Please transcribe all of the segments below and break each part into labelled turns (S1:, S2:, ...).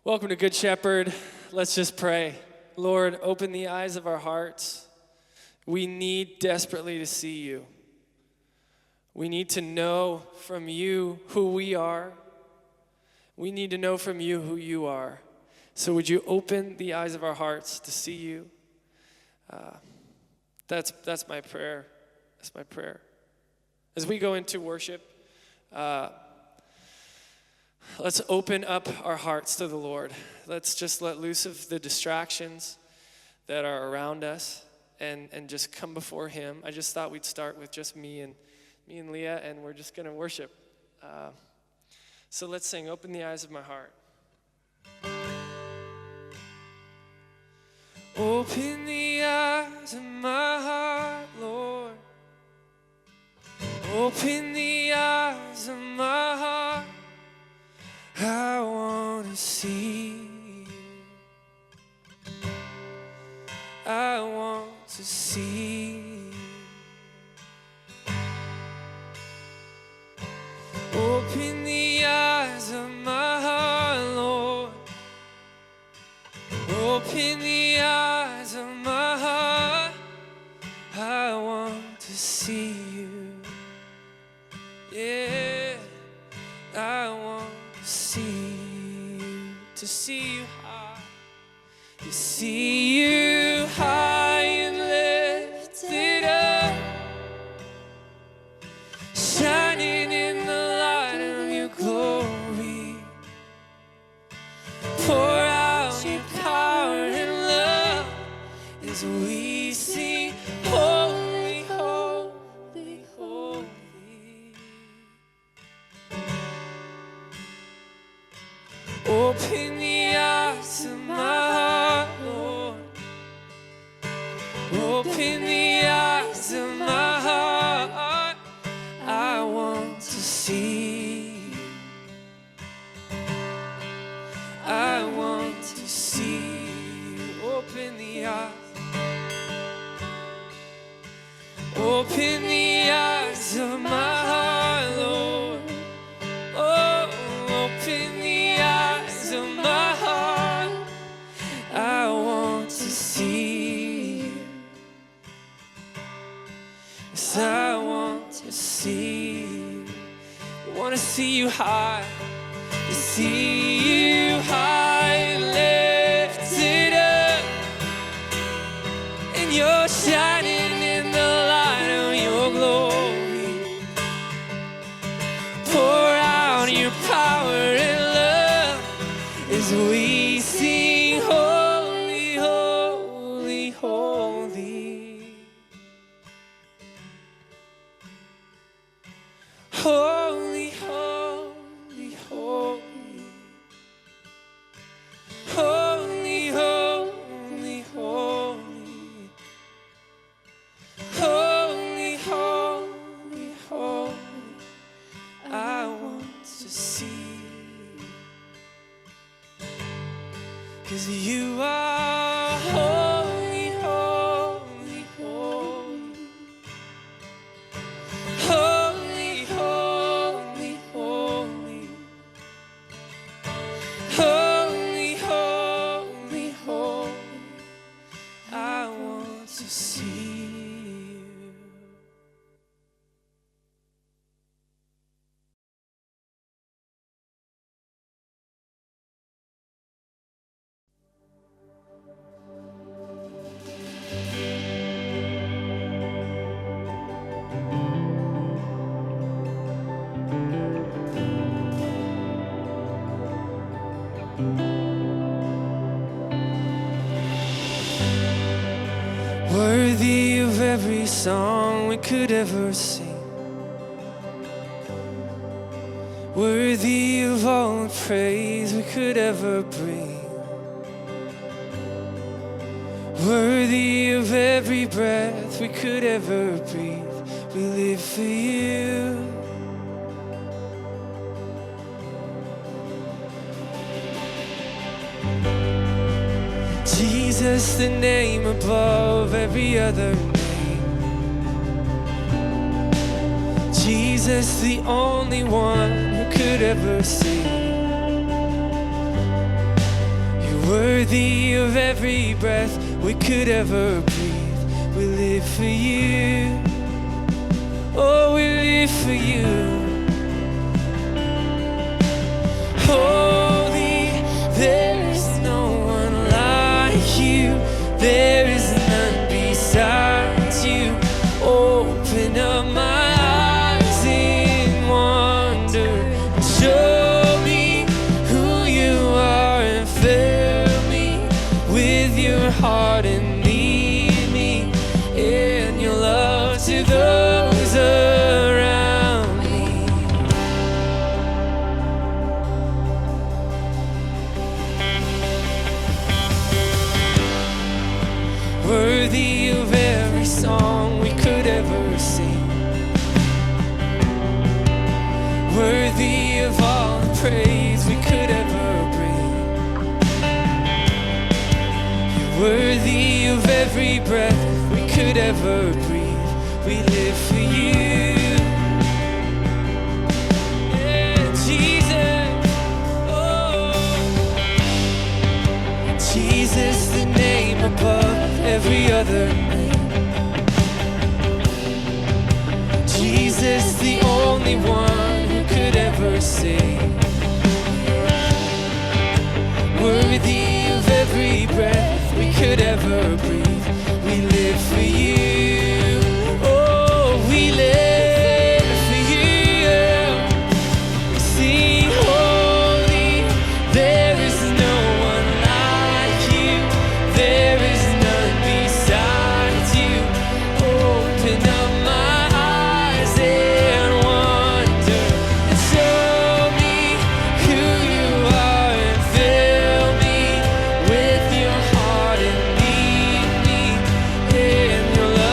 S1: Welcome to Good Shepherd. Let's just pray. Lord, open the eyes of our hearts. We need desperately to see you. We need to know from you who we are. We need to know from you who you are. So would you open the eyes of our hearts to see you? That's my prayer. That's my prayer. As we go into worship, let's open up our hearts to the Lord. Let's just let loose of the distractions that are around us and just come before him. I just thought we'd start with just me and Leah, and we're just going to worship. So let's sing, Open the Eyes of My Heart. Open the eyes of my heart, Lord. Open the eyes of my heart. I want to see you. I want to see you. Open the eyes of my heart, Lord. Open the eyes of my heart. I want to see you. Yeah, I want to see you high, to see you high and lifted up, shining in the light of your glory. Pour out your power and love as we sing, holy, holy, holy. Open the eyes of my heart, Lord. Open the eyes of my heart. I want to see you. I want to see you. Open the eyes. Open the eyes of my heart, Lord. Oh, open the eyes of my heart. I want to see you. Yes, I want to see you. I want to see you high. To see you high and lifted up, and you're shining in the light of your glory. Pour out your power and love as we sing, holy, holy, holy. Holy, holy, holy. Holy, holy, holy. Holy, holy, holy. I want to see you. 'Cause you are holy, holy, holy. Holy, holy, holy. Holy, holy, holy. I want to see you. Worthy of every song we could ever sing, worthy of all the praise we could ever bring, worthy of every breath we could ever breathe. We live for you. Jesus, the name above every other name. Jesus, the only one who could ever save. Worthy of every breath we could ever breathe. We live for you. Oh, we live for you. Holy, there is no one like you. There is none besides you. Open up my eyes in wonder and show me who you are, and fill me with your heart and lead me in your love to those around me. Worthy of every song we could ever sing. Worthy of all the praise we could ever bring. You're worthy of every breath we could ever breathe. We live for you. Yeah, Jesus. Oh, Jesus, the name above every other name. Jesus, the only one who could ever save. Worthy of every breath we could ever breathe. We live for you. Oh, we live for you. We sing holy. There is no one like you. There is none besides you. Open up my eyes and wonder, and show me who you are, and fill me with your heart and lead me in your love.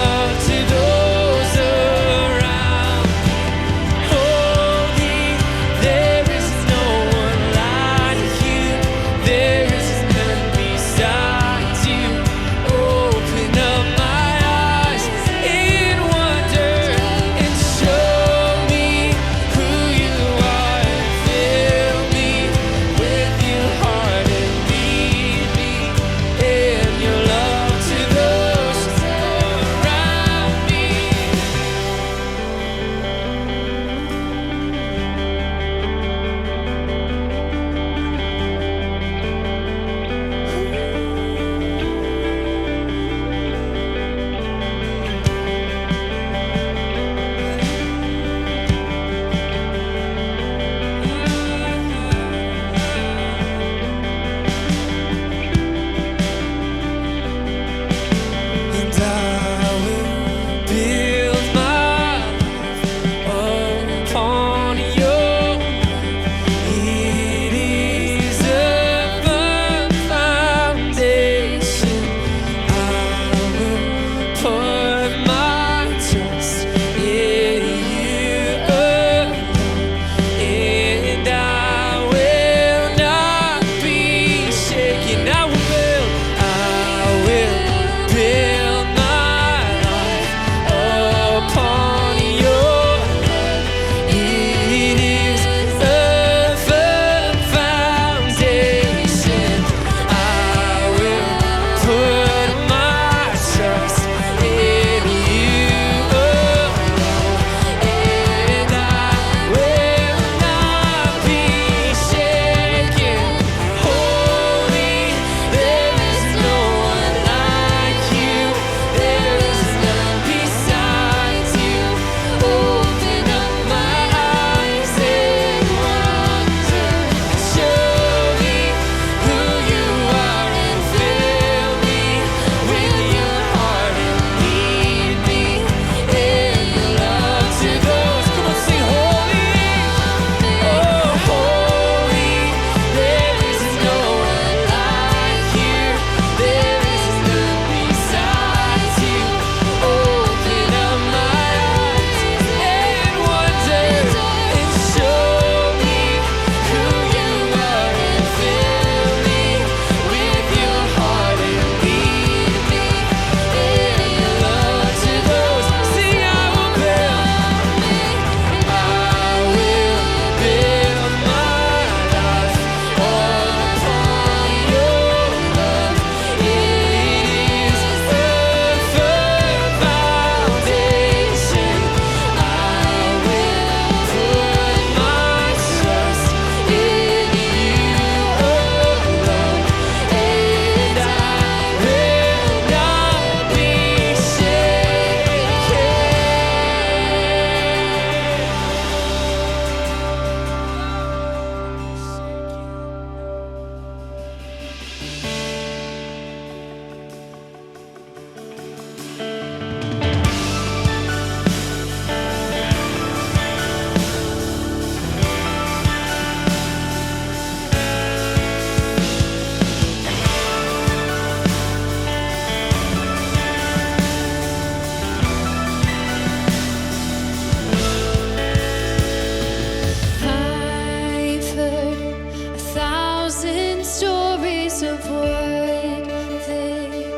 S2: thousand stories of what they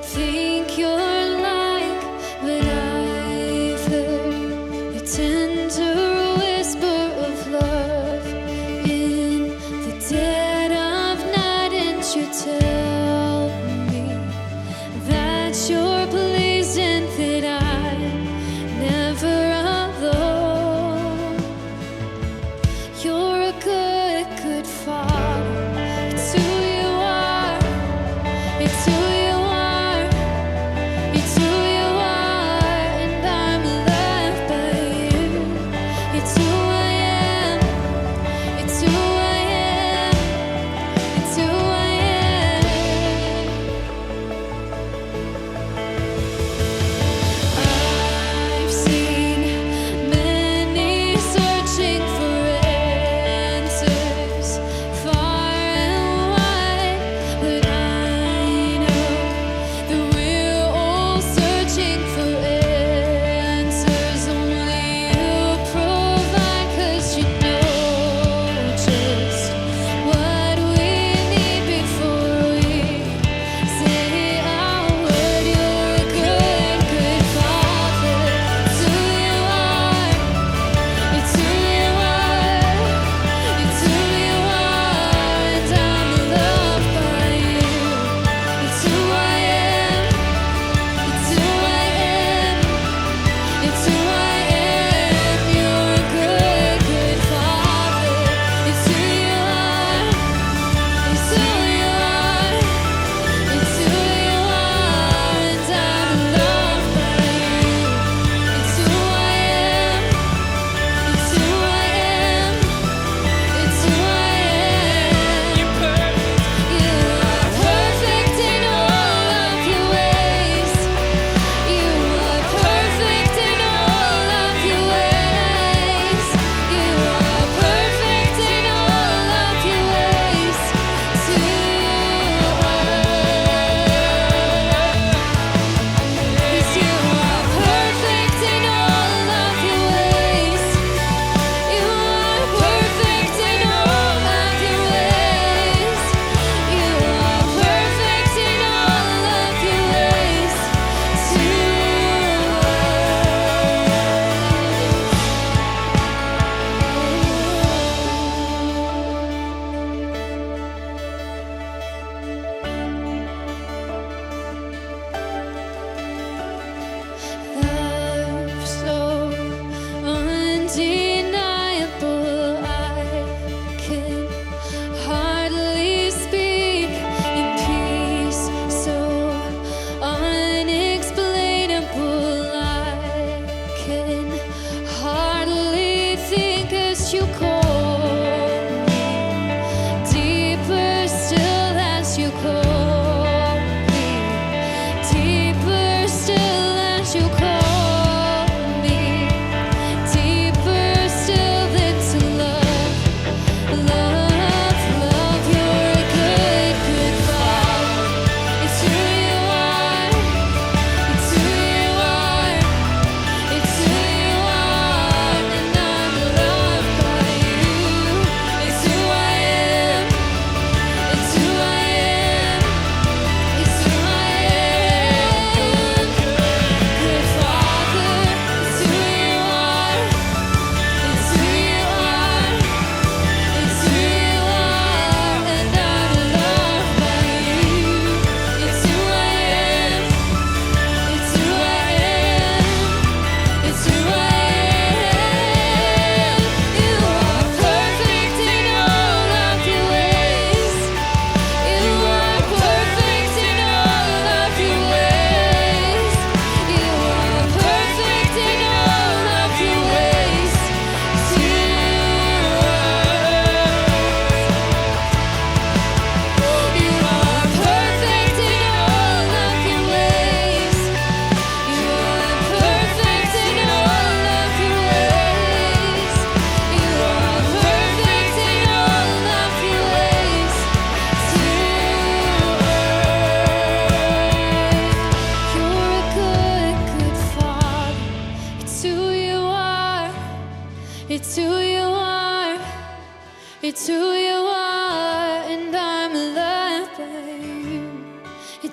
S2: think you're like, but I've heard a tender whisper of love in the dead of night, and you tell me that you're pleased and that I'm never alone. You're a good, good father. It's who you are.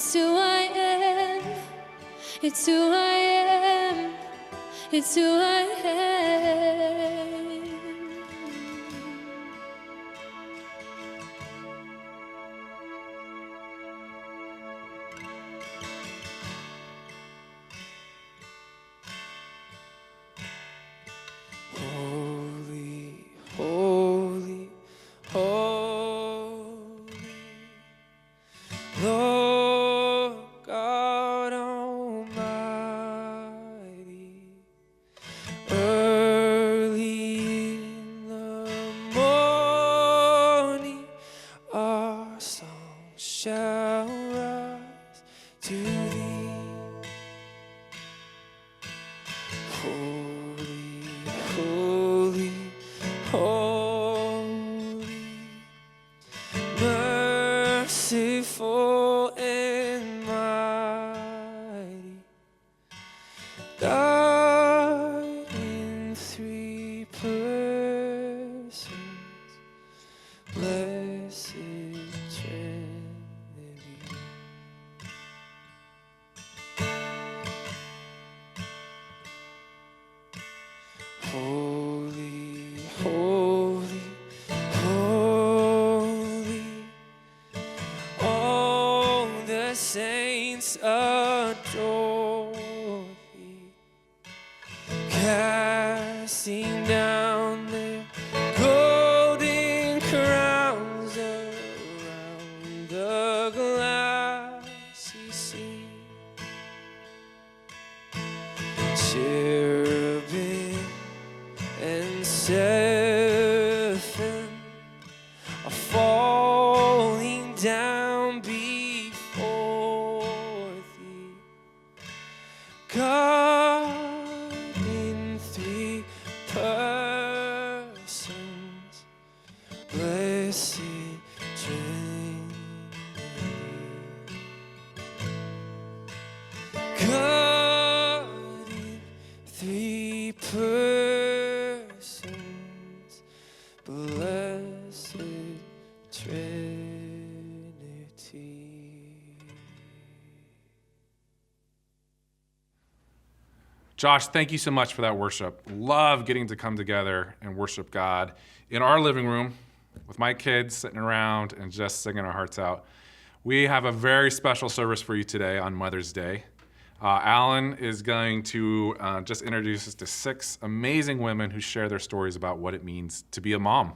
S2: It's who I am. It's who I am. It's who I am.
S1: Holy, holy, holy, Lord God Almighty. Early in the morning, our song shall rise to thee. Holy, holy, holy, merciful and mighty, God in three persons, blessed Trinity. Holy, holy, holy, all the saints adore thee, casting down their golden crowns around the glassy sea. Cherubim and seraphim are falling down before thee, God in three persons, blessed Trinity. God in three persons, blessed Trinity.
S3: Josh, thank you so much for that worship. Love getting to come together and worship God in our living room with my kids sitting around and just singing our hearts out. We have a very special service for you today on Mother's Day. Alan is going to just introduce us to 6 amazing women who share their stories about what it means to be a mom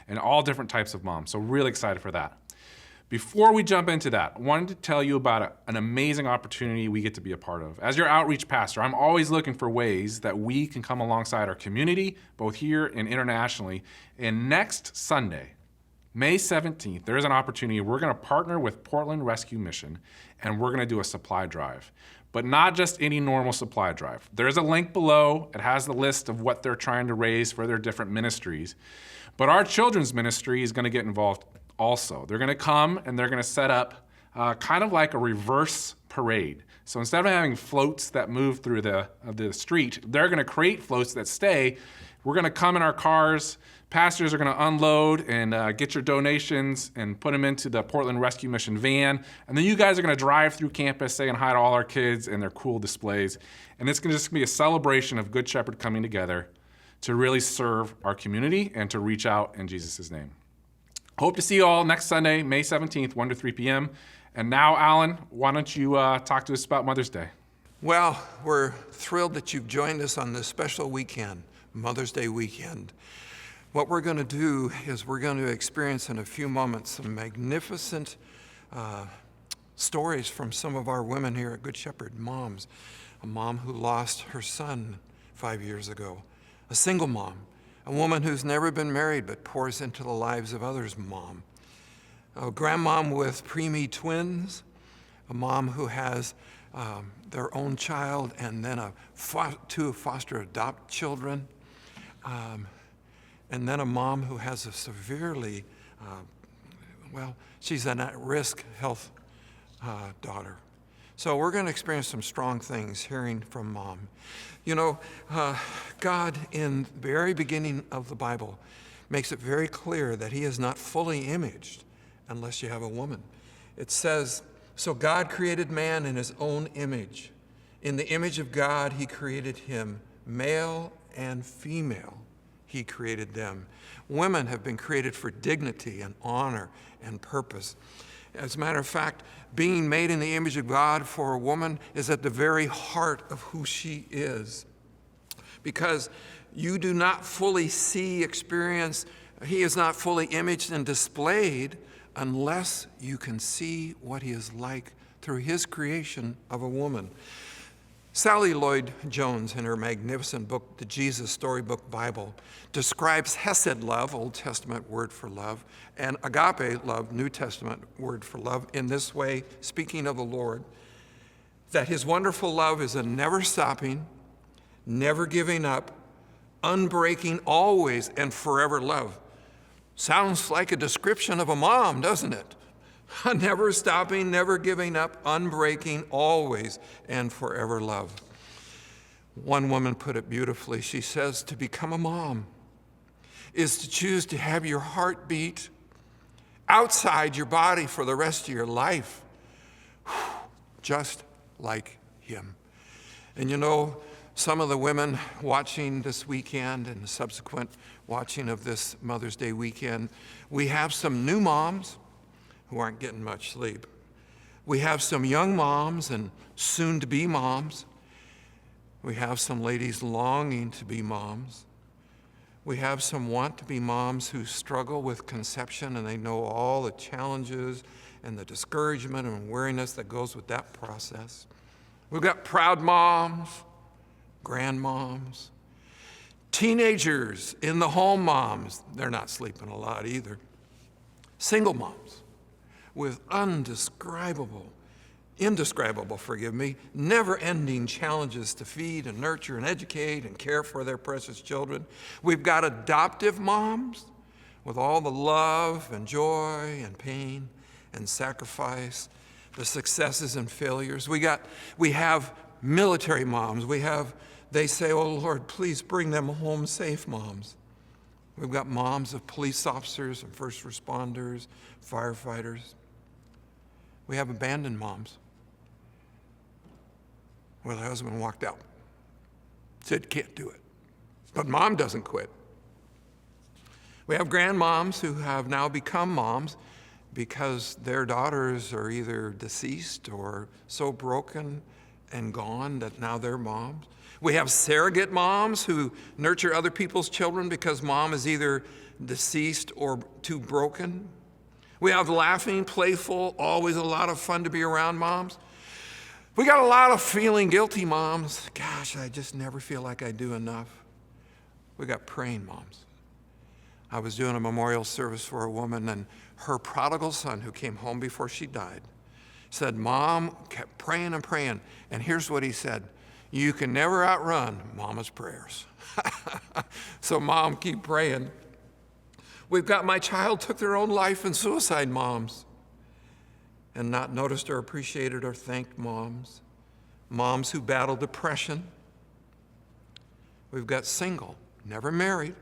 S3: and all different types of moms. So really excited for that. Before we jump into that, I wanted to tell you about an amazing opportunity we get to be a part of. As your outreach pastor, I'm always looking for ways that we can come alongside our community, both here and internationally. And next Sunday, May 17th, there is an opportunity. We're going to partner with Portland Rescue Mission, and we're going to do a supply drive. But not just any normal supply drive. There's a link below. It has the list of what they're trying to raise for their different ministries. But our children's ministry is going to get involved also. They're going to come and they're going to set up kind of like a reverse parade. So instead of having floats that move through the street, they're going to create floats that stay. We're going to come in our cars. Pastors are going to unload and get your donations and put them into the Portland Rescue Mission van. And then you guys are going to drive through campus saying hi to all our kids and their cool displays. And it's going to just be a celebration of Good Shepherd coming together to really serve our community and to reach out in Jesus' name. Hope to see you all next Sunday, May 17th, 1 to 3 p.m. And now, Alan, why don't you talk to us about Mother's Day?
S4: Well, we're thrilled that you've joined us on this special weekend, Mother's Day weekend. What we're going to do is we're going to experience in a few moments some magnificent stories from some of our women here at Good Shepherd, moms. A mom who lost her son 5 years ago, a single mom, a woman who's never been married but pours into the lives of others' mom, a grandmom with preemie twins, a mom who has their own child and then 2 foster adopt children, and then a mom who has a severely, she's an at-risk health daughter. So we're going to experience some strong things hearing from mom. You know, God in the very beginning of the Bible makes it very clear that he is not fully imaged unless you have a woman. It says So God created man in his own image. In the image of God, he created him. Male and female, he created them. Women have been created for dignity and honor and purpose. As a matter of fact, being made in the image of God for a woman is at the very heart of who she is. Because you do not fully see, experience, he is not fully imaged and displayed unless you can see what he is like through his creation of a woman. Sally Lloyd-Jones, in her magnificent book, The Jesus Storybook Bible, describes Hesed love, Old Testament word for love, and agape love, New Testament word for love, in this way, speaking of the Lord, that his wonderful love is a never stopping, never giving up, unbreaking, always and forever love. Sounds like a description of a mom, doesn't it? Never stopping, never giving up, unbreaking, always and forever love. One woman put it beautifully. She says, to become a mom is to choose to have your heart beat outside your body for the rest of your life, just like him. And you know, some of the women watching this weekend and the subsequent watching of this Mother's Day weekend, we have some new moms who aren't getting much sleep. We have some young moms and soon-to-be moms. We have some ladies longing to be moms. We have some want-to-be moms who struggle with conception, and they know all the challenges and the discouragement and weariness that goes with that process. We've got proud moms, grandmoms, teenagers in the home moms. They're not sleeping a lot either. Single moms with indescribable, never-ending challenges to feed and nurture and educate and care for their precious children. We've got adoptive moms with all the love and joy and pain and sacrifice, the successes and failures. We have military moms. They say, oh Lord, please bring them home safe moms. We've got moms of police officers and first responders, firefighters. We have abandoned moms where the husband walked out, said, can't do it. But mom doesn't quit. We have grandmoms who have now become moms because their daughters are either deceased or so broken and gone that now they're moms. We have surrogate moms who nurture other people's children because mom is either deceased or too broken. We have laughing, playful, always a lot of fun to be around moms. We got a lot of feeling guilty moms. Gosh, I just never feel like I do enough. We got praying moms. I was doing a memorial service for a woman, and her prodigal son, who came home before she died, said, Mom kept praying and praying, and here's what he said: you can never outrun Mama's prayers. So Mom, keep praying. We've got my child took their own life and suicide moms, and not noticed or appreciated or thanked moms. Moms who battle depression. We've got single, never married,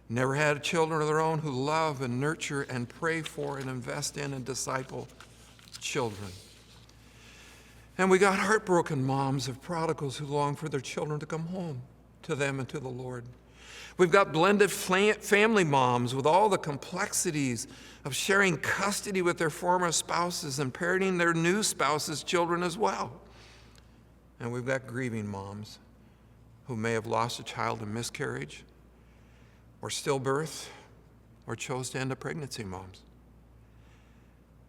S4: never had children of their own, who love and nurture and pray for and invest in and disciple children. And we got heartbroken moms of prodigals who long for their children to come home to them and to the Lord. We've got blended family moms with all the complexities of sharing custody with their former spouses and parenting their new spouses' children as well. And we've got grieving moms who may have lost a child in miscarriage or stillbirth or chose to end a pregnancy moms.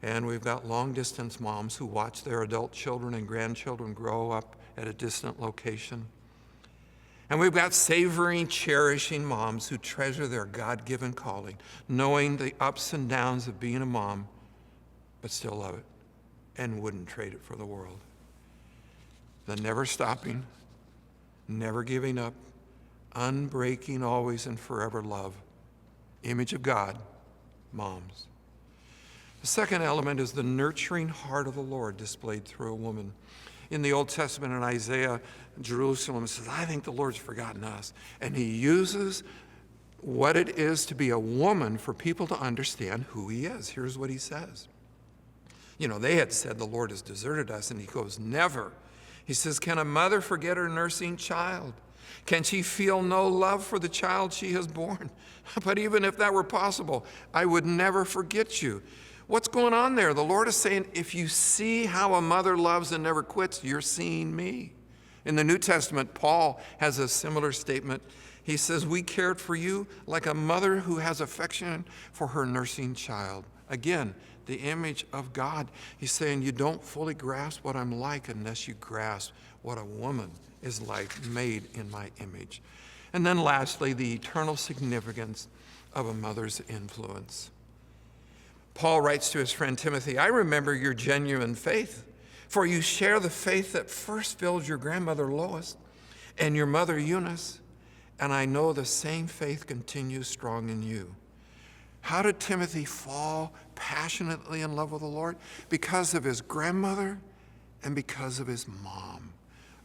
S4: And we've got long-distance moms who watch their adult children and grandchildren grow up at a distant location. And we've got savoring, cherishing moms who treasure their God-given calling, knowing the ups and downs of being a mom, but still love it and wouldn't trade it for the world. The never stopping, never giving up, unbreaking, always and forever love, image of God, moms. The second element is the nurturing heart of the Lord displayed through a woman. In the Old Testament, in Isaiah, Jerusalem says, I think the Lord's forgotten us. And he uses what it is to be a woman for people to understand who he is. Here's what he says. They had said the Lord has deserted us, and he goes, never. He says, can a mother forget her nursing child? Can she feel no love for the child she has borne? But even if that were possible, I would never forget you. What's going on there? The Lord is saying, if you see how a mother loves and never quits, you're seeing me. In the New Testament, Paul has a similar statement. He says, we cared for you like a mother who has affection for her nursing child. Again, the image of God. He's saying, you don't fully grasp what I'm like unless you grasp what a woman is like, made in my image. And then lastly, the eternal significance of a mother's influence. Paul writes to his friend Timothy, I remember your genuine faith, for you share the faith that first filled your grandmother Lois and your mother Eunice, and I know the same faith continues strong in you. How did Timothy fall passionately in love with the Lord? Because of his grandmother and because of his mom.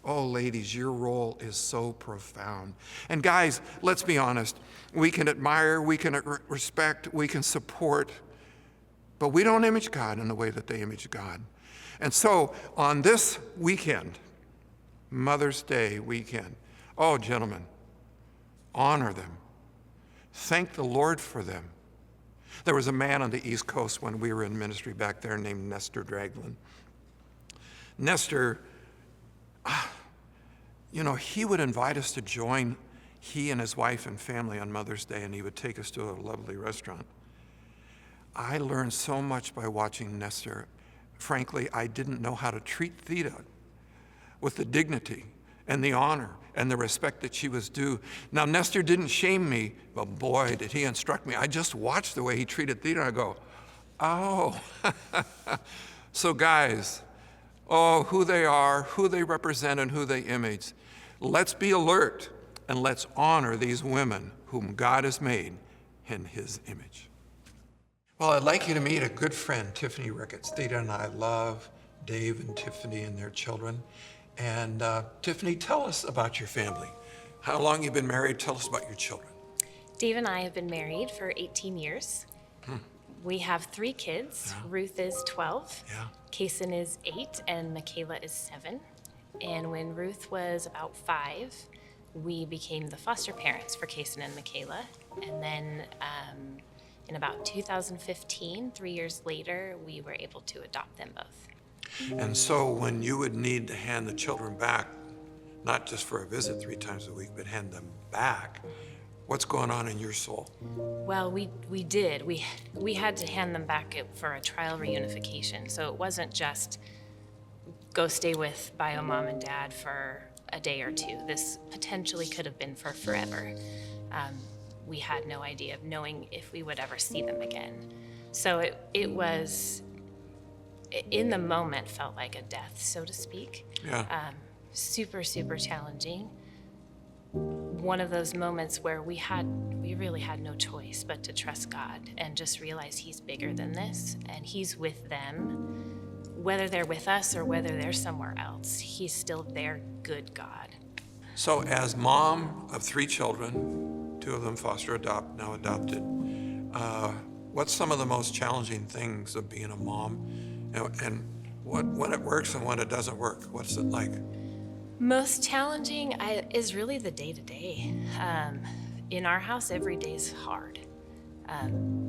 S4: Oh, ladies, your role is so profound. And guys, let's be honest. We can admire, we can respect, we can support, but we don't image God in the way that they image God. And so on this weekend, Mother's Day weekend, oh, gentlemen, honor them. Thank the Lord for them. There was a man on the East Coast when we were in ministry back there named Nestor Draglin. Nestor, he would invite us to join he and his wife and family on Mother's Day, and he would take us to a lovely restaurant. I learned so much by watching Nestor. Frankly, I didn't know how to treat Theta with the dignity and the honor and the respect that she was due. Now, Nestor didn't shame me, but boy, did he instruct me. I just watched the way he treated Theta, and I go, oh. So guys, who they are, who they represent, and who they image. Let's be alert, and let's honor these women whom God has made in his image. Well, I'd like you to meet a good friend, Tiffany Ricketts. Theta and I love Dave and Tiffany and their children. And Tiffany, tell us about your family. How long you've been married? Tell us about your children.
S5: Dave and I have been married for 18 years. We have 3 kids. Yeah. Ruth is 12. Yeah. Kason is 8, and Michaela is 7. And when Ruth was about 5, we became the foster parents for Kason and Michaela. And then in about 2015, 3 years later, we were able to adopt them both.
S4: And so when you would need to hand the children back, not just for a visit 3 times a week, but hand them back, what's going on in your soul?
S5: Well, we did. We had to hand them back for a trial reunification. So it wasn't just go stay with bio mom and dad for a day or 2. This potentially could have been for forever. We had no idea of knowing if we would ever see them again. So it was, in the moment, felt like a death, so to speak. Yeah. Super, super challenging. One of those moments where we really had no choice but to trust God and just realize he's bigger than this, and he's with them, whether they're with us or whether they're somewhere else. He's still their good God.
S4: So as mom of 3 children, 2 of them foster adopt, now adopted, what's some of the most challenging things of being a mom? And when it works and when it doesn't work, what's it like?
S5: Most challenging is really the day-to-day. In our house, every day is hard.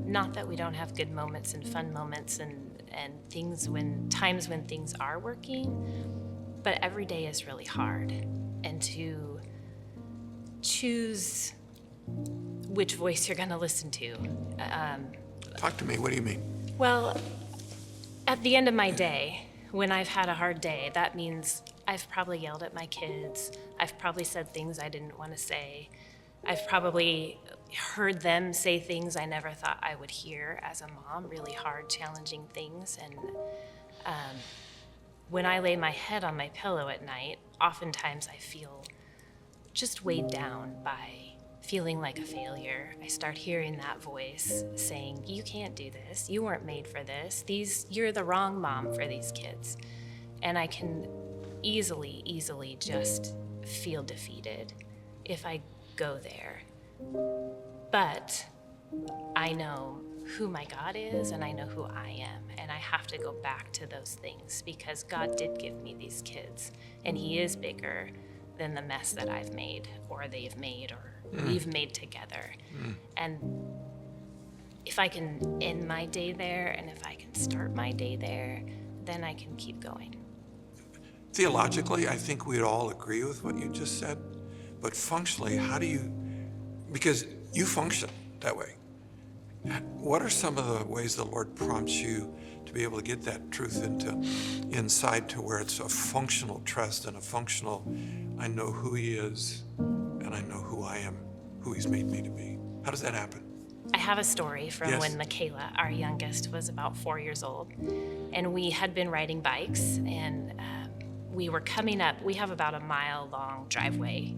S5: Not that we don't have good moments and fun moments and times when things are working, but every day is really hard. And to choose which voice you're gonna listen to.
S4: Talk to me, what do you mean?
S5: Well, at the end of my day, when I've had a hard day, that means I've probably yelled at my kids. I've probably said things I didn't want to say. I've probably heard them say things I never thought I would hear as a mom, really hard, challenging things. And when I lay my head on my pillow at night, oftentimes I feel just weighed down by feeling like a failure. I start hearing that voice saying, you can't do this. You weren't made for this. You're the wrong mom for these kids. And I can easily just feel defeated if I go there. But I know who my God is and I know who I am. And I have to go back to those things because God did give me these kids, and He is bigger than the mess that I've made or they've made or we've made together. And if I can end my day there and if I can start my day there, then I can keep going.
S4: Theologically, I think we'd all agree with what you just said, but functionally, how do you, because you function that way. What are some of the ways the Lord prompts you to be able to get that truth inside to where it's a functional trust and a functional, I know who He is and I know who I am, who He's made me to be? How does that happen?
S5: I have a story from
S4: Yes.
S5: when Michaela, our youngest, was about 4 years old, and we had been riding bikes, and we were coming up. We have about a mile-long driveway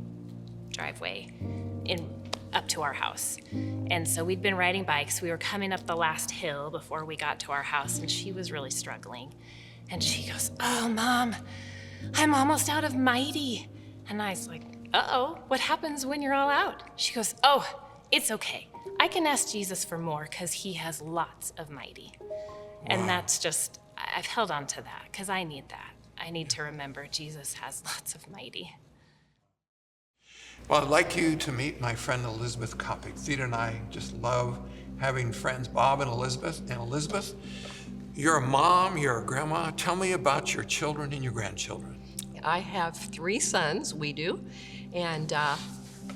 S5: up to our house, and so we'd been riding bikes. We were coming up the last hill before we got to our house, and she was really struggling, and she goes, "Oh, Mom, I'm almost out of mighty," and I was like, "Uh-oh, what happens when you're all out?" She goes, "Oh, it's okay. I can ask Jesus for more because He has lots of mighty." And that's just, I've held on to that because I need that. I need to remember Jesus has lots of mighty.
S4: Well, I'd like you to meet my friend Elizabeth Kopic. Theda and I just love having friends, Bob and Elizabeth. And Elizabeth, you're a mom, you're a grandma. Tell me about your children and your grandchildren.
S6: I have 3 sons, we do, and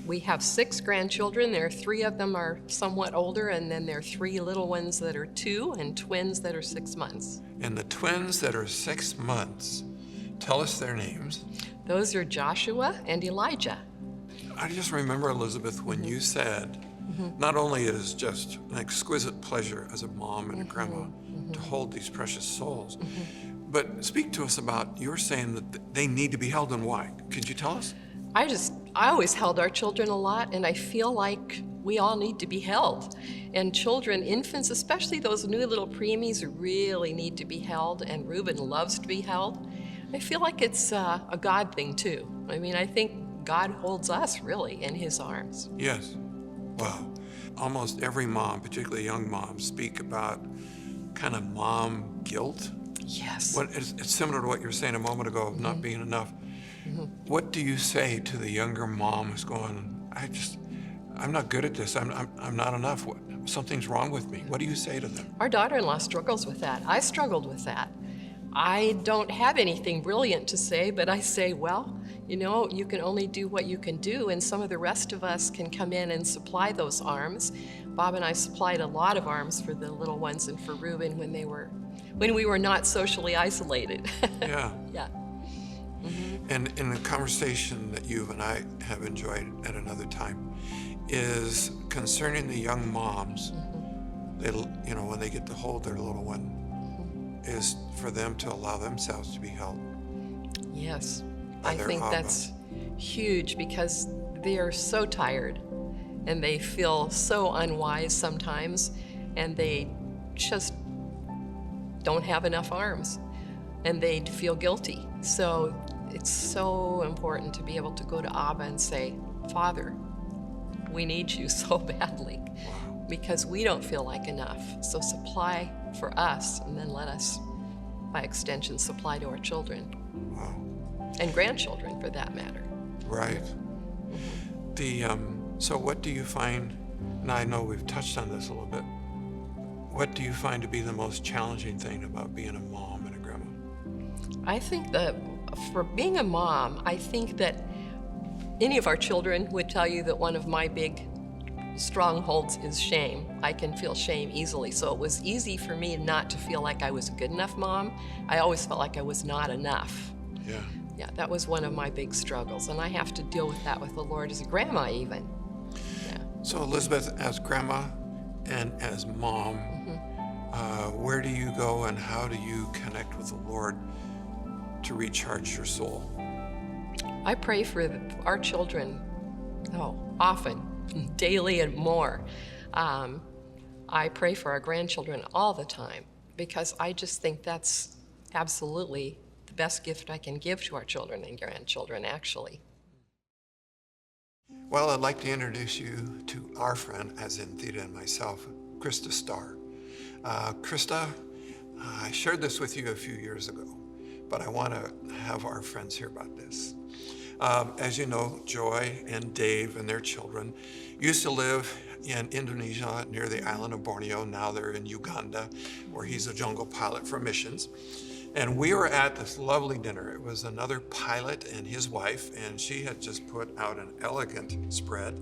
S6: we have 6 grandchildren. There are 3 of them are somewhat older, and then there are 3 little ones that are 2 and twins that are 6 months.
S4: And the twins that are 6 months, tell us their names.
S6: Those are Joshua and Elijah.
S4: I just remember, Elizabeth, when you said, not only is it just an exquisite pleasure as a mom and a grandma to hold these precious souls, but speak to us about, you're saying that they need to be held, and why? Could you tell us?
S6: I always held our children a lot, and I feel like we all need to be held. And children, infants, especially those new little preemies, really need to be held, and Reuben loves to be held. I feel like it's a God thing too. I mean, I think God holds us really in His arms.
S4: Yes. Wow. Almost every mom, particularly young moms, speak about kind of mom guilt.
S6: Yes.
S4: It's similar to what you were saying a moment ago of not being enough. What do you say to the younger mom who's going, I'm not good at this. I'm not enough. Something's wrong with me. What do you say to them?
S6: Our daughter-in-law struggles with that. I struggled with that. I don't have anything brilliant to say, but I say, well, you know, you can only do what you can do, and some of the rest of us can come in and supply those arms. Bob and I supplied a lot of arms for the little ones and for Reuben when we were not socially isolated.
S4: Yeah.
S6: Yeah.
S4: And in the conversation that you and I have enjoyed at another time is concerning the young moms. They, you know, when they get to hold their little one, is for them to allow themselves to be held.
S6: Yes.
S4: by
S6: I
S4: their
S6: think
S4: Abba.
S6: that's huge because they are so tired and they feel so unwise sometimes, and they just don't have enough arms and they feel guilty. So it's so important to be able to go to Abba and say, Father, we need you so badly because we don't feel like enough. So supply for us, and then let us, by extension, supply to our children.
S4: Wow.
S6: And grandchildren, for that matter.
S4: Right. So what do you find, and I know we've touched on this a little bit, what do you find to be the most challenging thing about being a mom and a grandma?
S6: I think that for being a mom, I think that any of our children would tell you that one of my big strongholds is shame. I can feel shame easily. So it was easy for me not to feel like I was a good enough mom. I always felt like I was not enough.
S4: Yeah.
S6: Yeah, that was one of my big struggles. And I have to deal with that with the Lord as a grandma even. Yeah.
S4: So Elizabeth, as grandma and as mom, where do you go and how do you connect with the Lord to recharge your soul?
S6: I pray for our children, often, daily and more. I pray for our grandchildren all the time because I just think that's absolutely the best gift I can give to our children and grandchildren, actually.
S4: Well, I'd like to introduce you to our friend, as in Theda and myself, Krista Starr. Krista, I shared this with you a few years ago, but I want to have our friends hear about this. As you know, Joy and Dave and their children used to live in Indonesia near the island of Borneo. Now they're in Uganda, where he's a jungle pilot for missions. And we were at this lovely dinner. It was another pilot and his wife, and she had just put out an elegant spread.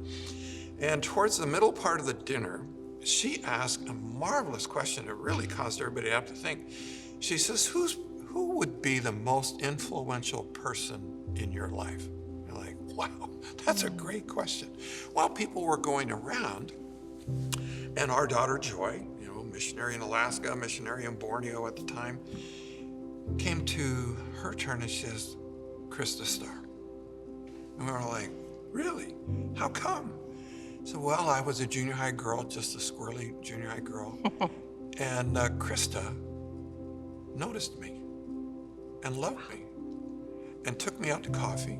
S4: And towards the middle part of the dinner, she asked a marvelous question that really caused everybody to have to think. She says, who would be the most influential person in your life? You're like, wow, that's a great question. While people were going around, and our daughter Joy, missionary in Alaska, missionary in Borneo at the time, came to her turn and she says, Krista Starr. And we were like, really? How come? So, well, I was a junior high girl, just a squirrely junior high girl. And Krista noticed me and loved me and took me out to coffee,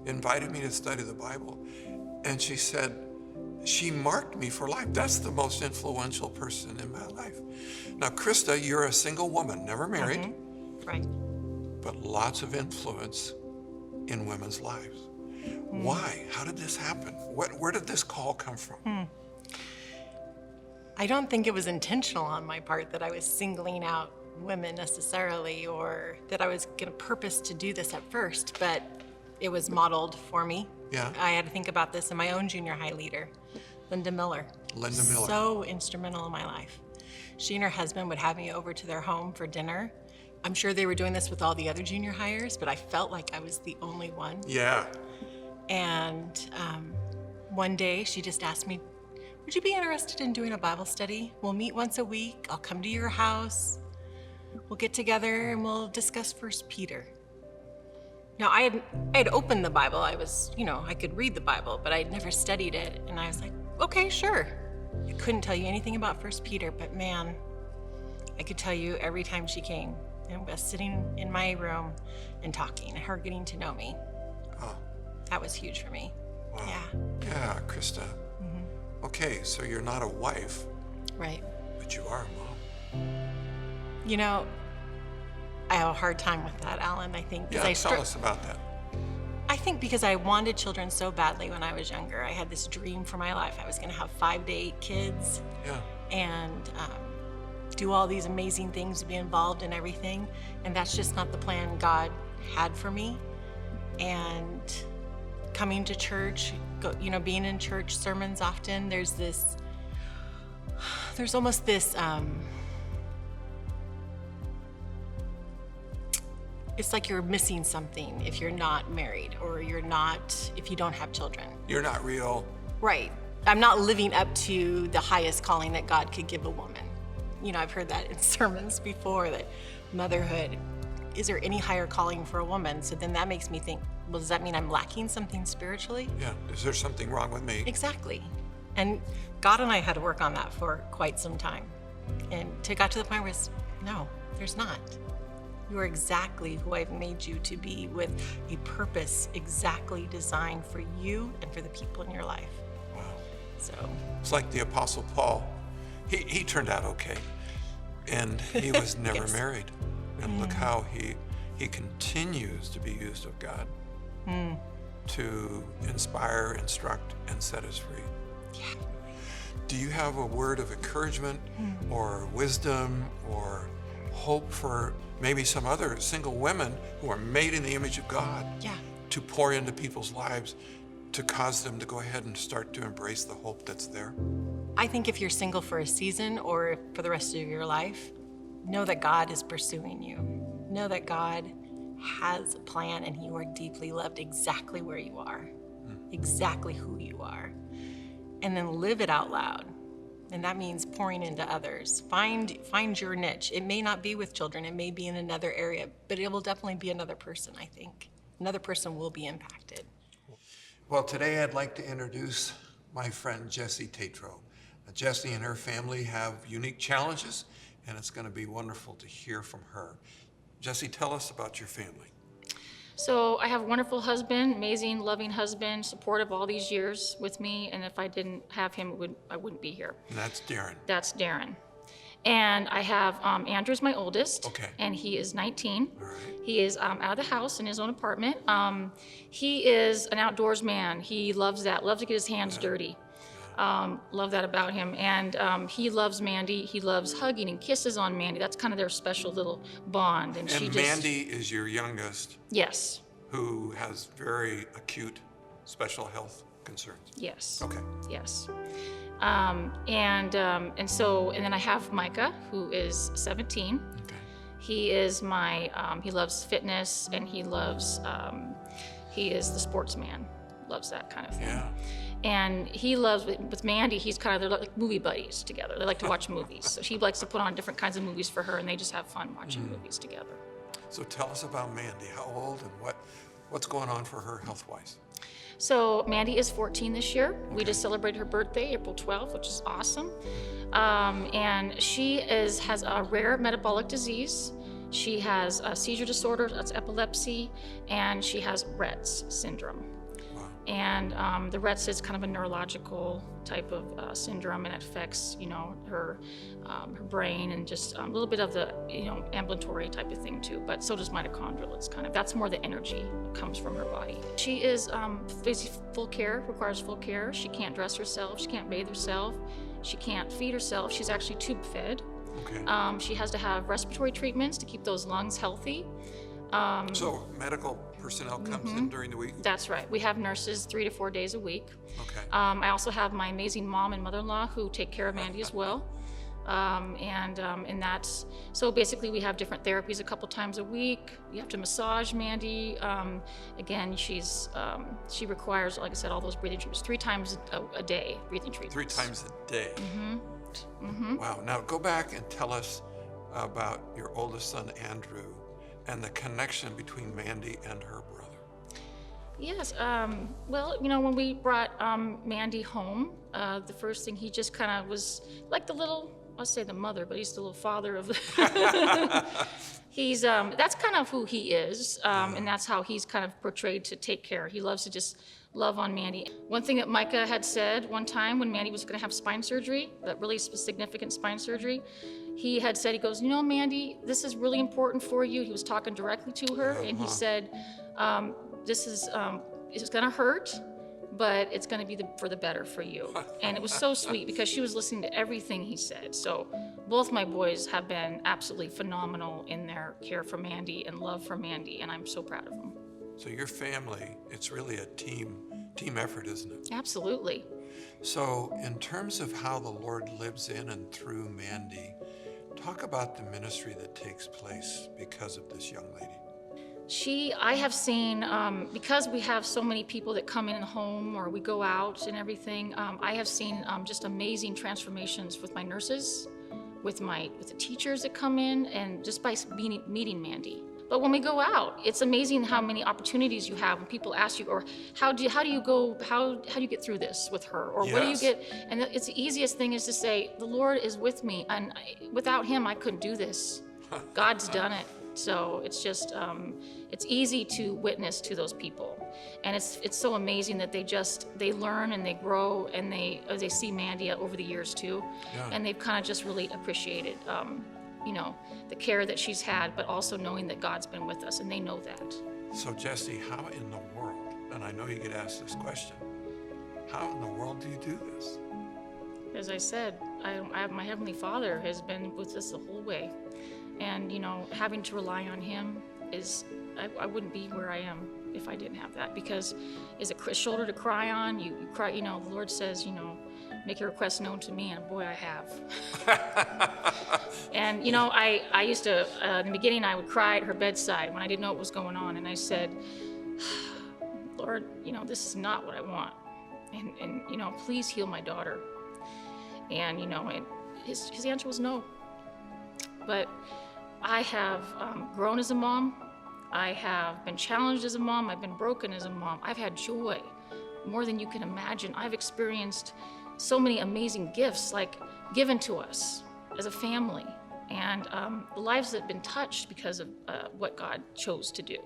S4: invited me to study the Bible. And she said, she marked me for life. That's the most influential person in my life. Now, Krista, you're a single woman, never married.
S6: Mm-hmm. Right.
S4: But lots of influence in women's lives. Why? How did this happen? Where did this call come from?
S6: I don't think it was intentional on my part that I was singling out women necessarily, or that I was going to purpose to do this at first, but it was modeled for me.
S4: Yeah.
S6: I had to think about this in my own junior high leader, Linda Miller.
S4: Linda Miller.
S6: So instrumental in my life. She and her husband would have me over to their home for dinner. I'm sure they were doing this with all the other junior hires, but I felt like I was the only one.
S4: Yeah.
S6: And one day she just asked me, would you be interested in doing a Bible study? We'll meet once a week. I'll come to your house. We'll get together and we'll discuss 1 Peter. Now, I had opened the Bible. I was, I could read the Bible, but I'd never studied it. And I was like, okay, sure. I couldn't tell you anything about 1 Peter, but man, I could tell you every time she came and was sitting in my room and talking and her getting to know me.
S4: Oh.
S6: That was huge for me.
S4: Wow.
S6: Yeah.
S4: Yeah, Krista. Mm-hmm. Okay, so you're not a wife.
S6: Right.
S4: But you are a mom.
S6: I have a hard time with that, Alan, I think.
S4: Yeah, tell us about that.
S6: I think because I wanted children so badly when I was younger. I had this dream for my life. I was going to have 5 to 8 kids.
S4: Yeah.
S6: And do all these amazing things, be involved in everything. And that's just not the plan God had for me. And coming to church, being in church sermons often, there's almost this, it's like you're missing something if you're not married, or if you don't have children.
S4: You're not real.
S6: Right. I'm not living up to the highest calling that God could give a woman. I've heard that in sermons before, that motherhood, is there any higher calling for a woman? So then that makes me think, well, does that mean I'm lacking something spiritually?
S4: Yeah, is there something wrong with me?
S6: Exactly. And God and I had to work on that for quite some time. And got to the point where no, there's not. You are exactly who I've made you to be, with a purpose exactly designed for you and for the people in your life.
S4: Wow.
S6: So
S4: it's like the Apostle Paul. He turned out okay, and he was never
S6: Yes.
S4: married. And look how he continues to be used of God to inspire, instruct, and set us free.
S6: Yeah.
S4: Do you have a word of encouragement or wisdom or hope for maybe some other single women who are made in the image of God to pour into people's lives, to cause them to go ahead and start to embrace the hope that's there?
S6: I think if you're single for a season or for the rest of your life, know that God is pursuing you. Know that God has a plan and you are deeply loved exactly where you are, exactly who you are. And then live it out loud. And that means pouring into others. Find your niche. It may not be with children, it may be in another area, but it will definitely be another person, I think. Another person will be impacted.
S4: Well, today I'd like to introduce my friend Jessie Tatro. Jessie and her family have unique challenges, and it's going to be wonderful to hear from her. Jessie, tell us about your family.
S7: So I have a wonderful husband, amazing, loving husband, supportive all these years with me, and if I didn't have him, I wouldn't be here.
S4: And that's Darren.
S7: That's Darren. And I have Andrew's my oldest,
S4: Okay.
S7: and he is 19.
S4: All right.
S7: He is out of the house in his own apartment. He is an outdoors man. He loves that, loves to get his hands dirty. Love that about him. And he loves Mandy. He loves hugging and kisses on Mandy. That's kind of their special little bond. And she
S4: And
S7: just,
S4: Mandy is your youngest,
S7: yes,
S4: who has very acute special health concerns.
S7: yes.
S4: Okay.
S7: Yes. And then I have Micah, who is 17.
S4: Okay.
S7: He is he loves fitness, and he is the sportsman, loves that kind of thing.
S4: Yeah.
S7: And he loves, with Mandy, they're like movie buddies together. They like to watch movies. So he likes to put on different kinds of movies for her, and they just have fun watching movies together.
S4: So tell us about Mandy. How old and what's going on for her health-wise?
S7: So Mandy is 14 this year. We just celebrated her birthday, April 12th, which is awesome. And she has a rare metabolic disease. She has a seizure disorder, that's epilepsy, and she has Rett's syndrome.
S4: Wow.
S7: And the Rett's is kind of a neurological type of syndrome, and it affects, her brain and just a little bit of the, ambulatory type of thing too. But so does mitochondrial. That's more the energy that comes from her body. She is basically requires full care. She can't dress herself. She can't bathe herself. She can't feed herself. She's actually tube fed.
S4: Okay.
S7: She has to have respiratory treatments to keep those lungs healthy.
S4: So medical personnel comes in during the week?
S7: That's right. We have nurses 3 to 4 days a week.
S4: Okay.
S7: I also have my amazing mom and mother-in-law who take care of Mandy as well. And that's, so basically we have different therapies a couple times a week. You have to massage Mandy. Again, she requires, like I said, all those breathing treatments 3 times a day, breathing treatments.
S4: 3 times a day? Wow. Now go back and tell us about your oldest son, Andrew, and the connection between Mandy and her brother.
S7: Yes. Well, when we brought Mandy home, the first thing, he just kind of was like the little, I'll say the mother, but he's the little father of the. That's kind of who he is, and that's how he's kind of portrayed to take care. He loves to just love on Mandy. One thing that Micah had said one time when Mandy was going to have spine surgery, that really significant spine surgery, he had said, he goes, Mandy, this is really important for you. He was talking directly to her, and he said, it's going to hurt, but it's going to be for the better for you. And it was so sweet because she was listening to everything he said. So both my boys have been absolutely phenomenal in their care for Mandy and love for Mandy, and I'm so proud of them.
S4: So your family, it's really a team effort, isn't it?
S7: Absolutely.
S4: So in terms of how the Lord lives in and through Mandy, talk about the ministry that takes place because of this young lady.
S7: I have seen, because we have so many people that come in the home or we go out and everything, I have seen just amazing transformations with my nurses, with the teachers that come in, and just by meeting Mandy. But when we go out, it's amazing how many opportunities you have when people ask you, or how do you get through this with her, or what do you
S4: Yes.
S7: get? And it's the easiest thing is to say, the Lord is with me, and without Him, I couldn't do this. God's done it. So it's just, it's easy to witness to those people. And it's so amazing that they learn and they grow, and they see Mandy over the years too.
S4: Yeah.
S7: And they've kind of just really appreciated, the care that she's had, but also knowing that God's been with us, and they know that.
S4: So Jesse, how in the world, and I know you get asked this question, how in the world do you do this?
S7: As I said, my Heavenly Father has been with us the whole way. And, having to rely on Him I wouldn't be where I am if I didn't have that, because it's a shoulder to cry on. You cry, the Lord says, make your requests known to me, and boy, I have. And, I used to, in the beginning, I would cry at her bedside when I didn't know what was going on. And I said, Lord, this is not what I want. And please heal my daughter. And, and his answer was no. But I have grown as a mom. I have been challenged as a mom. I've been broken as a mom. I've had joy more than you can imagine. I've experienced so many amazing gifts, given to us as a family, and the lives that have been touched because of what God chose to do.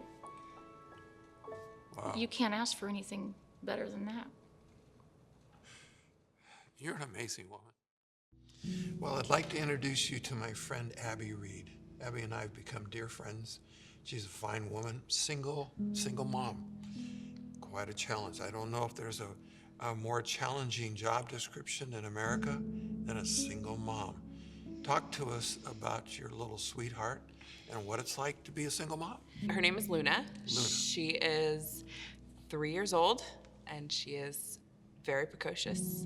S4: Wow.
S7: You can't ask for anything better than that.
S4: You're an amazing woman. Well, I'd like to introduce you to my friend Abby Reed. Abby and I have become dear friends. She's a fine woman, single mom. Quite a challenge. I don't know if there's a more challenging job description in America than a single mom. Talk to us about your little sweetheart and what it's like to be a single mom.
S8: Her name is Luna. She is 3 years old, and she is very precocious,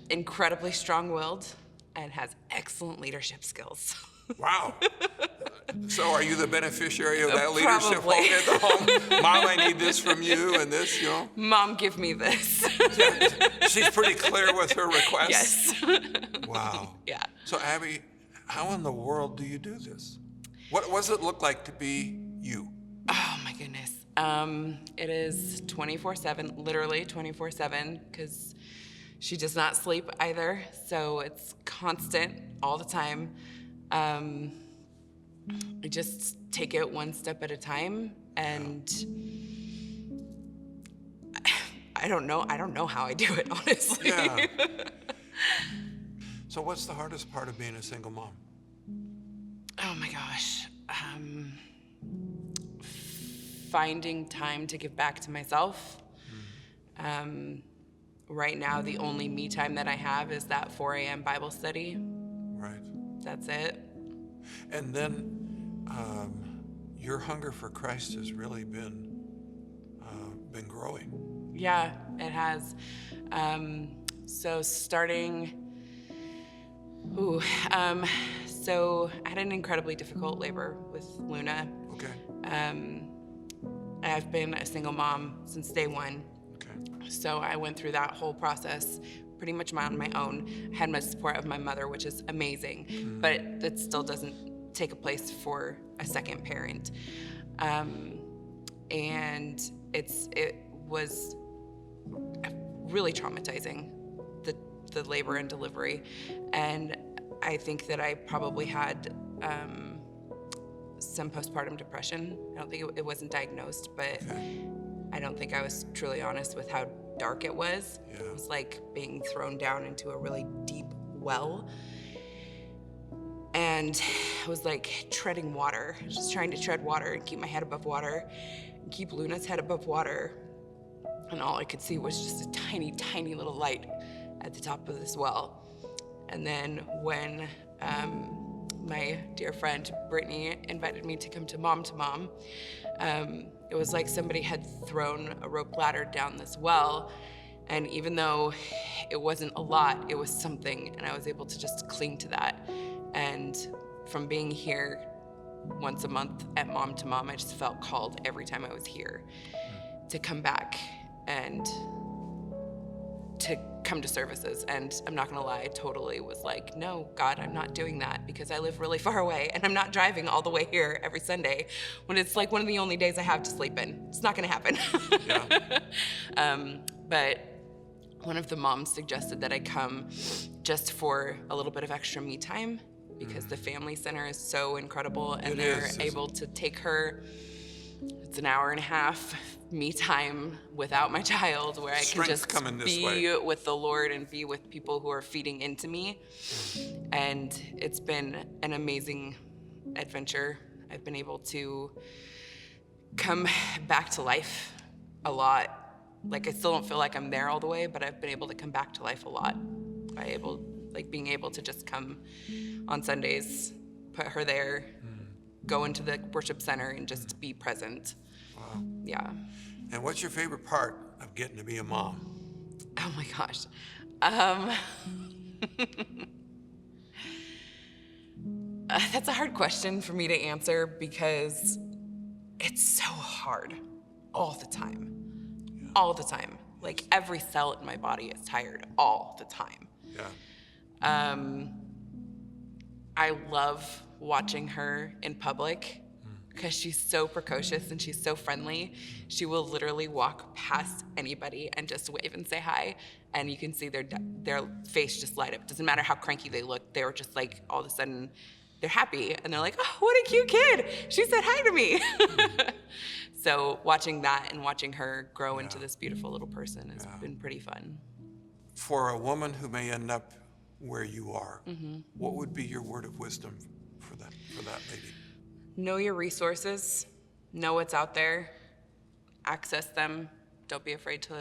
S8: incredibly strong-willed, and has excellent leadership skills.
S4: Wow. So are you the beneficiary of that leadership
S8: Probably.
S4: home at the home? Mom, I need this from you and this, you know?
S8: Mom, give me this.
S4: She's pretty clear with her requests.
S8: Yes.
S4: Wow.
S8: Yeah.
S4: So Abby, how in the world do you do this? What does it look like to be you?
S8: Oh my goodness. It is 24/7, literally 24/7, because she does not sleep either. So it's constant all the time. I just take it one step at a time, and I don't know how I do it, honestly.
S4: Yeah. So what's the hardest part of being a single mom?
S8: Oh my gosh. Finding time to give back to myself. Right now, the only me time that I have is that 4 a.m. Bible study.
S4: Right.
S8: That's it.
S4: And then your hunger for Christ has really been growing.
S8: Yeah, it has. So I had an incredibly difficult labor with Luna.
S4: Okay.
S8: I've been a single mom since day one.
S4: Okay.
S8: So I went through that whole process pretty much on my own. I had my support of my mother, which is amazing, but it still doesn't take a place for a second parent. And it was really traumatizing, the labor and delivery. And I think that I probably had some postpartum depression. I don't think it wasn't diagnosed, but I don't think I was truly honest with how dark it was.
S4: Yeah.
S8: It was like being thrown down into a really deep well. And it was like treading water, just trying to tread water and keep my head above water and keep Luna's head above water. And all I could see was just a tiny, tiny little light at the top of this well. And then when my dear friend Brittany invited me to come to Mom, it was like somebody had thrown a rope ladder down this well. And even though it wasn't a lot, it was something, and I was able to just cling to that. And from being here once a month at Mom, I just felt called every time I was here to come back and to come to services. And I'm not gonna lie, I totally was like, no, God, I'm not doing that, because I live really far away and I'm not driving all the way here every Sunday when it's like one of the only days I have to sleep in. It's not gonna happen.
S4: Yeah.
S8: But one of the moms suggested that I come just for a little bit of extra me time, because the family center is so incredible, and they're able to take her. It's an hour and a half me time without my child, where I can just be with the Lord and be with people who are feeding into me. And it's been an amazing adventure. I've been able to come back to life a lot. Like, I still don't feel like I'm there all the way, but I've been able to come back to life a lot by being able to just come on Sundays, put her there, go into the worship center, and just be present.
S4: Wow.
S8: Yeah.
S4: And what's your favorite part of getting to be a mom?
S8: Oh my gosh. That's a hard question for me to answer, because it's so hard all the time. Yeah. All the time. Like, every cell in my body is tired all the time.
S4: Yeah.
S8: I love watching her in public, because she's so precocious and she's so friendly. She will literally walk past anybody and just wave and say hi, and you can see their face just light up. Doesn't matter how cranky they look, they're just like, all of a sudden, they're happy, and they're like, oh, what a cute kid. She said hi to me. So watching that and watching her grow into this beautiful little person has been pretty fun.
S4: For a woman who may end up where you are, what would be your word of wisdom for that lady?
S8: Know your resources, know what's out there, access them. Don't be afraid to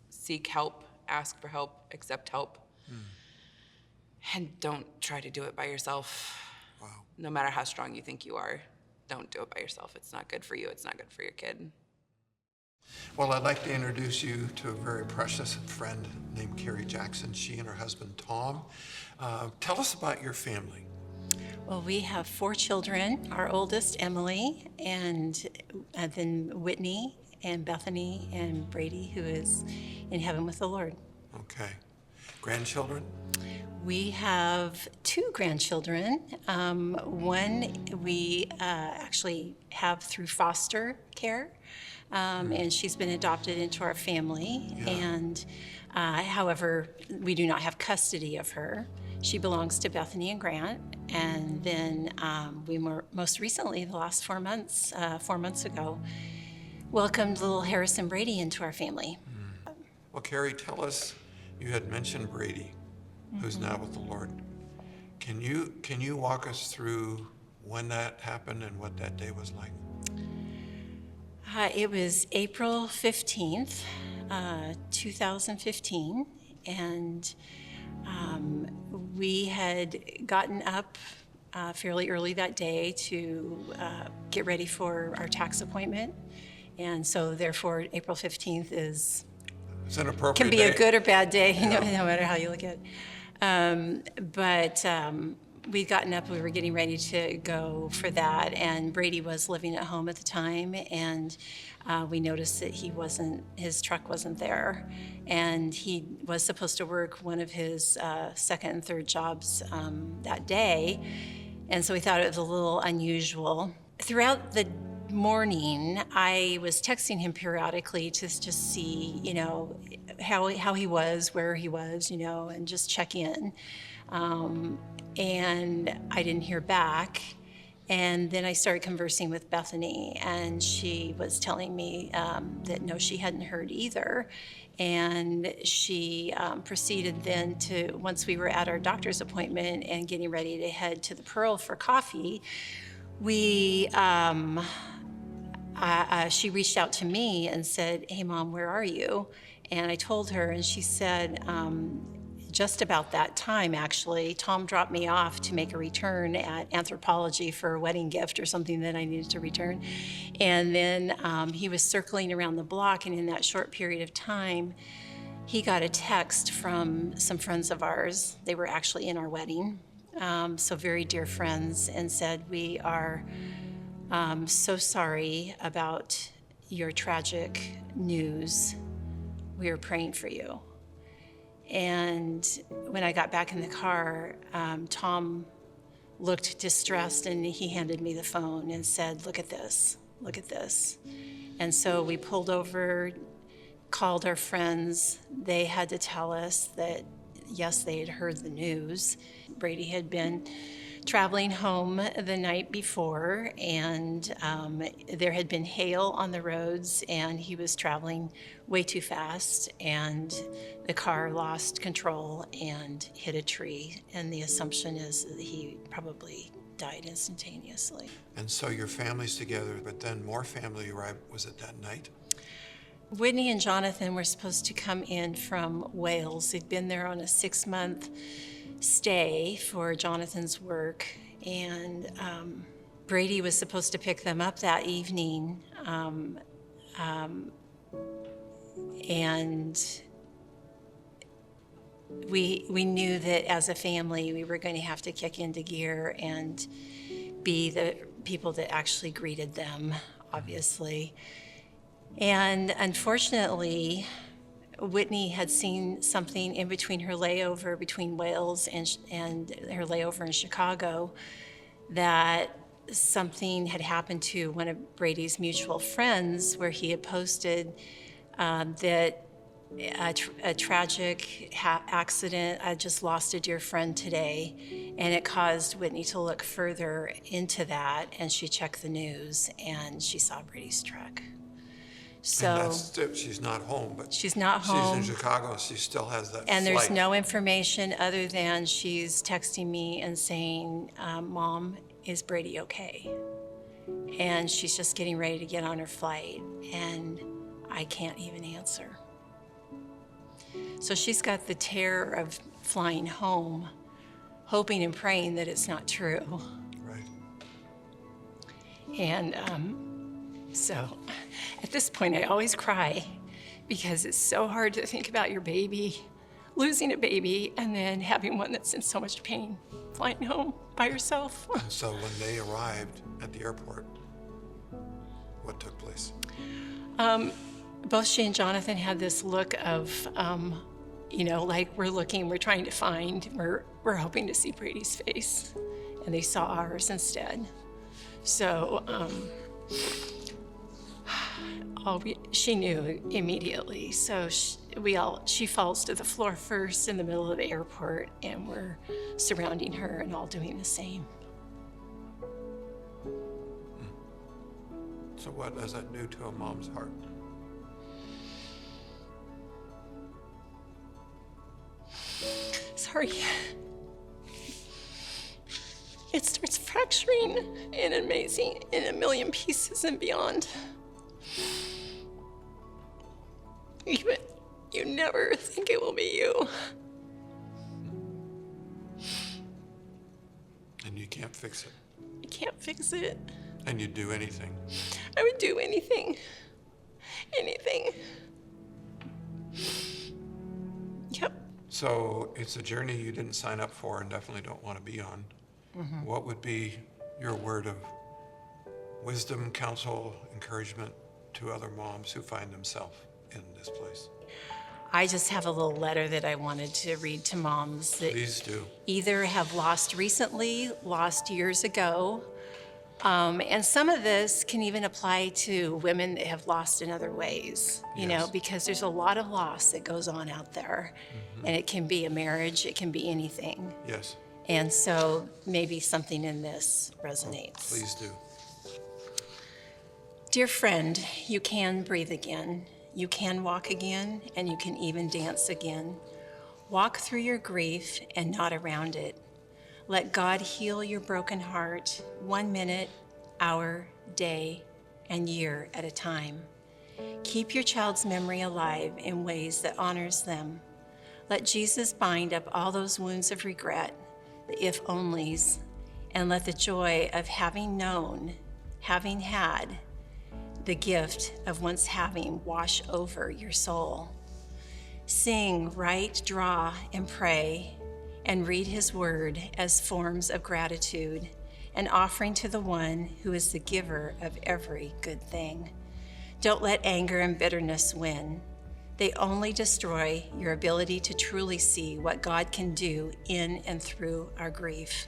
S8: seek help, ask for help, accept help. And don't try to do it by yourself.
S4: Wow.
S8: No matter how strong you think you are, don't do it by yourself. It's not good for you. It's not good for your kid.
S4: Well, I'd like to introduce you to a very precious friend named Carrie Jackson. She and her husband, Tom. Tell us about your family.
S9: Well, we have 4 children. Our oldest, Emily, and then Whitney and Bethany and Brady, who is in heaven with the Lord.
S4: Okay. Grandchildren?
S9: We have 2 grandchildren. One we actually have through foster care, and she's been adopted into our family.
S4: Yeah.
S9: And however, we do not have custody of her. She belongs to Bethany and Grant. And then we most recently, the last 4 months ago, welcomed little Harrison Brady into our family.
S4: Well, Carrie, tell us, you had mentioned Brady, who's now with the Lord. Can you walk us through when that happened and what that day was like?
S9: It was April 15th, 2015, and we had gotten up fairly early that day to get ready for our tax appointment. And so therefore, April 15th
S4: It's an appropriate
S9: can be
S4: day.
S9: a good or bad day, no matter how you look at it. But we'd gotten up, we were getting ready to go for that, and Brady was living at home at the time, and we noticed that his truck wasn't there, and he was supposed to work one of his second and third jobs that day, and so we thought it was a little unusual. Throughout the morning, I was texting him periodically to just see, how he was, where he was, and just check in. And I didn't hear back. And then I started conversing with Bethany, and she was telling me that no, she hadn't heard either. And she proceeded then to, once we were at our doctor's appointment and getting ready to head to the Pearl for coffee, she reached out to me and said, "Hey, Mom, where are you?" And I told her, and she said, just about that time, actually, Tom dropped me off to make a return at Anthropology for a wedding gift or something that I needed to return. And then he was circling around the block, and in that short period of time, he got a text from some friends of ours. They were actually in our wedding, so very dear friends, and said, "We are so sorry about your tragic news. We are praying for you." And when I got back in the car, Tom looked distressed, and he handed me the phone and said, look at this. And so we pulled over, called our friends. They had to tell us that, yes, they had heard the news. Brady had been traveling home the night before, and there had been hail on the roads, and he was traveling way too fast, and the car lost control and hit a tree, and the assumption is that he probably died instantaneously.
S4: And so your family's together, but then more family arrived. Was it that night?
S9: Whitney and Jonathan were supposed to come in from Wales. They'd been there on a 6-month stay for Jonathan's work, and Brady was supposed to pick them up that evening, and we knew that as a family we were going to have to kick into gear and be the people that actually greeted them, obviously. And unfortunately, Whitney had seen something in between her layover between Wales and her layover in Chicago, that something had happened to one of Brady's mutual friends, where he had posted that a tragic accident. I just lost a dear friend today, and it caused Whitney to look further into that, and she checked the news and she saw Brady's truck.
S4: And
S9: So
S4: she's not home, but
S9: she's not home.
S4: She's in Chicago, she still has that
S9: And there's
S4: flight.
S9: no information other than she's texting me and saying, Mom, is Brady okay? And she's just getting ready to get on her flight, and I can't even answer. So she's got the terror of flying home, hoping and praying that it's not true.
S4: Right.
S9: And so at this point, I always cry because it's so hard to think about your baby, losing a baby, and then having one that's in so much pain, flying home by herself.
S4: And so when they arrived at the airport, what took place?
S9: Both she and Jonathan had this look of, like we're trying to find, we're hoping to see Brady's face, and they saw ours instead. So she knew immediately. So she falls to the floor first in the middle of the airport, and we're surrounding her and all doing the same.
S4: So what does that do to a mom's heart?
S9: Sorry. It starts fracturing in a million pieces and beyond. You never think it will be you.
S4: And you can't fix it.
S9: You can't fix it.
S4: And you'd do anything.
S9: I would do anything. Anything. Yep.
S4: So it's a journey you didn't sign up for and definitely don't want to be on. Mm-hmm. What would be your word of wisdom, counsel, encouragement to other moms who find themselves in this place?
S9: I just have a little letter that I wanted to read to moms that
S4: Please do.
S9: either have lost recently, lost years ago, and some of this can even apply to women that have lost in other ways, because there's a lot of loss that goes on out there. Mm-hmm. And it can be a marriage, it can be anything.
S4: Yes.
S9: And so maybe something in this resonates.
S4: Please do.
S9: Dear friend, you can breathe again. You can walk again, and you can even dance again. Walk through your grief and not around it. Let God heal your broken heart 1 minute, hour, day, and year at a time. Keep your child's memory alive in ways that honors them. Let Jesus bind up all those wounds of regret, the if-onlys, and let the joy of having known, having had, the gift of once having wash over your soul. Sing, write, draw, and pray, and read his word as forms of gratitude, an offering to the one who is the giver of every good thing. Don't let anger and bitterness win. They only destroy your ability to truly see what God can do in and through our grief.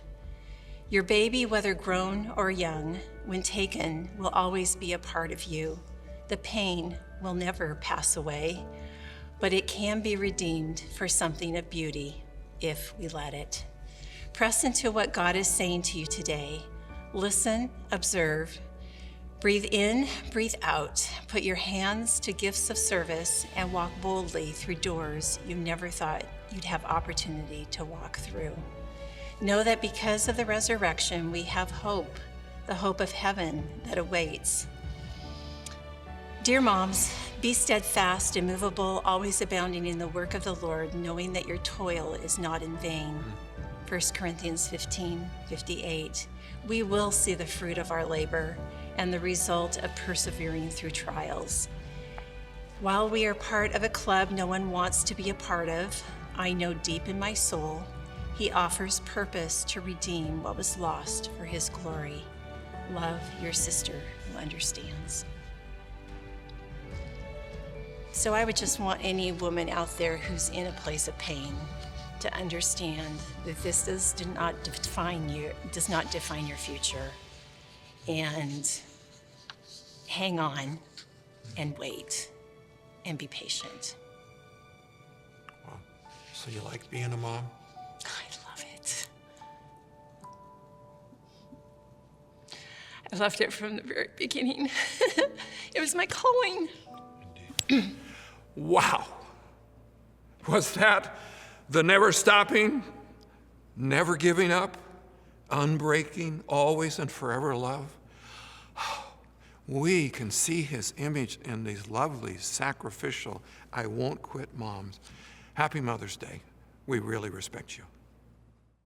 S9: Your baby, whether grown or young, when taken, will always be a part of you. The pain will never pass away, but it can be redeemed for something of beauty if we let it. Press into what God is saying to you today. Listen, observe, breathe in, breathe out. Put your hands to gifts of service and walk boldly through doors you never thought you'd have opportunity to walk through. Know that because of the resurrection, we have hope, the hope of heaven that awaits. Dear moms, be steadfast, immovable, always abounding in the work of the Lord, knowing that your toil is not in vain. 1 Corinthians 15:58. We will see the fruit of our labor and the result of persevering through trials. While we are part of a club no one wants to be a part of, I know deep in my soul, he offers purpose to redeem what was lost for his glory. Love, your sister who understands. So I would just want any woman out there who's in a place of pain to understand that this does not define your future. And hang on and wait and be patient.
S4: Wow. So you like being a mom?
S9: I love it. I loved it from the very beginning. It was my calling.
S4: Wow. Was that the never stopping, never giving up, unbreaking, always and forever love? We can see his image in these lovely, sacrificial, I won't quit moms. Happy Mother's Day. We really respect you.